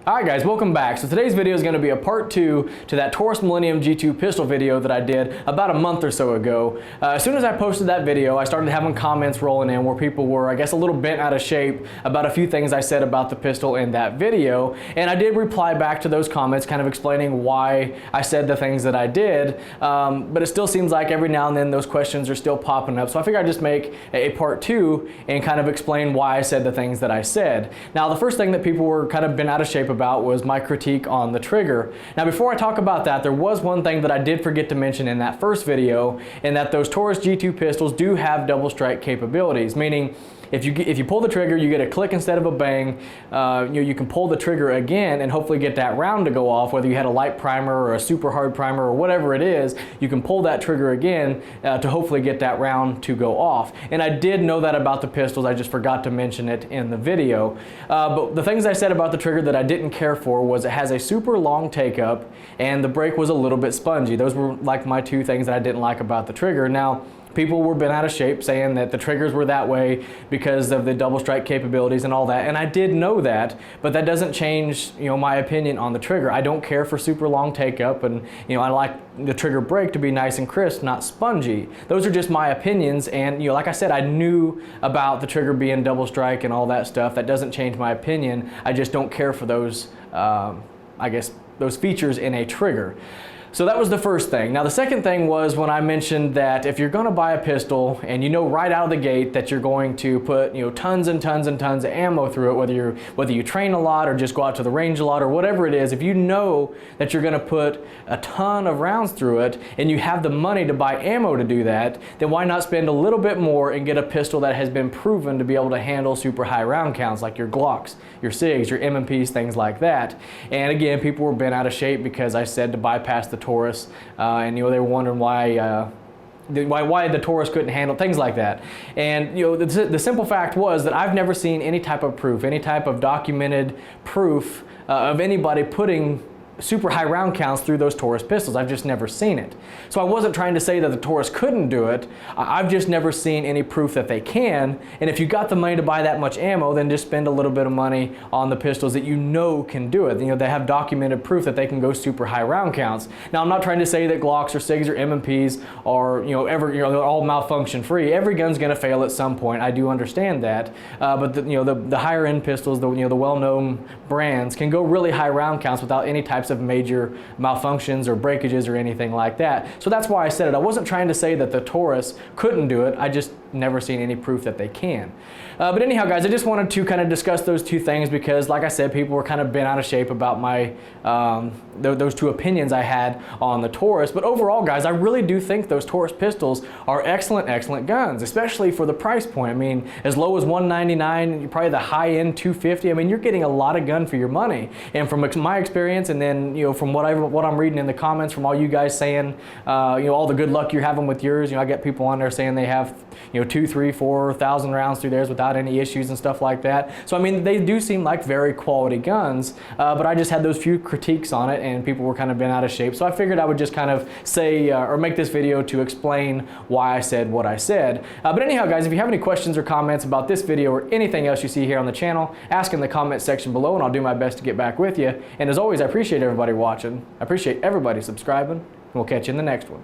Alright guys, welcome back. So today's video is going to be a part 2 to that Taurus Millennium G2 pistol video that I did about a month or so ago. As soon as I posted that video, I started having comments rolling in where people were, I guess, a little bent out of shape about a few things I said about the pistol in that video. And I did reply back to those comments, kind of explaining why I said the things that I did. But it still seems like every now and then those questions are still popping up. So I figured I'd just make a part 2 and kind of explain why I said the things that I said. Now, the first thing that people were kind of bent out of shape about was my critique on the trigger. Now, before I talk about that, there was one thing that I did forget to mention in that first video, and that those Taurus G2 pistols do have double strike capabilities, meaning if you pull the trigger, you get a click instead of a bang. You can pull the trigger again and hopefully get that round to go off, whether you had a light primer or a super hard primer or whatever it is. You can pull that trigger again to hopefully get that round to go off. And I did know that about the pistols, I just forgot to mention it in the video. But the things I said about the trigger that I didn't care for was it has a super long take up and the break was a little bit spongy. Those were like my two things that I didn't like about the trigger. Now, people were bent out of shape saying that the triggers were that way because of the double strike capabilities and all that, and I did know that, but that doesn't change, my opinion on the trigger. I don't care for super long take up, and I like the trigger break to be nice and crisp, not spongy. Those are just my opinions, and like I said, I knew about the trigger being double strike and all that stuff. That doesn't change my opinion. I just don't care for those, I guess, those features in a trigger. So that was the first thing. Now the second thing was when I mentioned that if you're going to buy a pistol and you know right out of the gate that you're going to put tons and tons and tons of ammo through it, whether you train a lot or just go out to the range a lot or whatever it is, if you know that you're going to put a ton of rounds through it and you have the money to buy ammo to do that, then why not spend a little bit more and get a pistol that has been proven to be able to handle super high round counts, like your Glocks, your SIGs, your M&Ps, things like that. And again, people were bent out of shape because I said to bypass the Taurus, and they were wondering why the Taurus couldn't handle things like that. And the simple fact was that I've never seen any type of proof, any type of documented proof of anybody putting super high round counts through those Taurus pistols. I've just never seen it. So I wasn't trying to say that the Taurus couldn't do it. I've just never seen any proof that they can. And if you got the money to buy that much ammo, then just spend a little bit of money on the pistols that can do it. They have documented proof that they can go super high round counts. Now, I'm not trying to say that Glocks or SIGs or M&Ps are they're all malfunction free. Every gun's going to fail at some point. I do understand that. But the higher end pistols, the well-known brands, can go really high round counts without any types of major malfunctions or breakages or anything like that. So that's why I said it. I wasn't trying to say that the Taurus couldn't do it. I just never seen any proof that they can. But anyhow, guys, I just wanted to kind of discuss those two things because, like I said, people were kind of bent out of shape about my those two opinions I had on the Taurus. But overall, guys, I really do think those Taurus pistols are excellent guns, especially for the price point. I mean, as low as $199, probably the high end $250. I mean, you're getting a lot of gun for your money. And from my experience, and then from what I'm reading in the comments from all you guys saying, all the good luck you're having with yours. I get people on there saying they have 2,000, 3,000, 4,000 rounds through theirs without any issues and stuff like that. So I mean, they do seem like very quality guns, but I just had those few critiques on it and people were kind of bent out of shape. So I figured I would just kind of say or make this video to explain why I said what I said. But anyhow, guys, if you have any questions or comments about this video or anything else you see here on the channel, ask in the comment section below and I'll do my best to get back with you. And as always, I appreciate everybody watching. I appreciate everybody subscribing, and we'll catch you in the next one.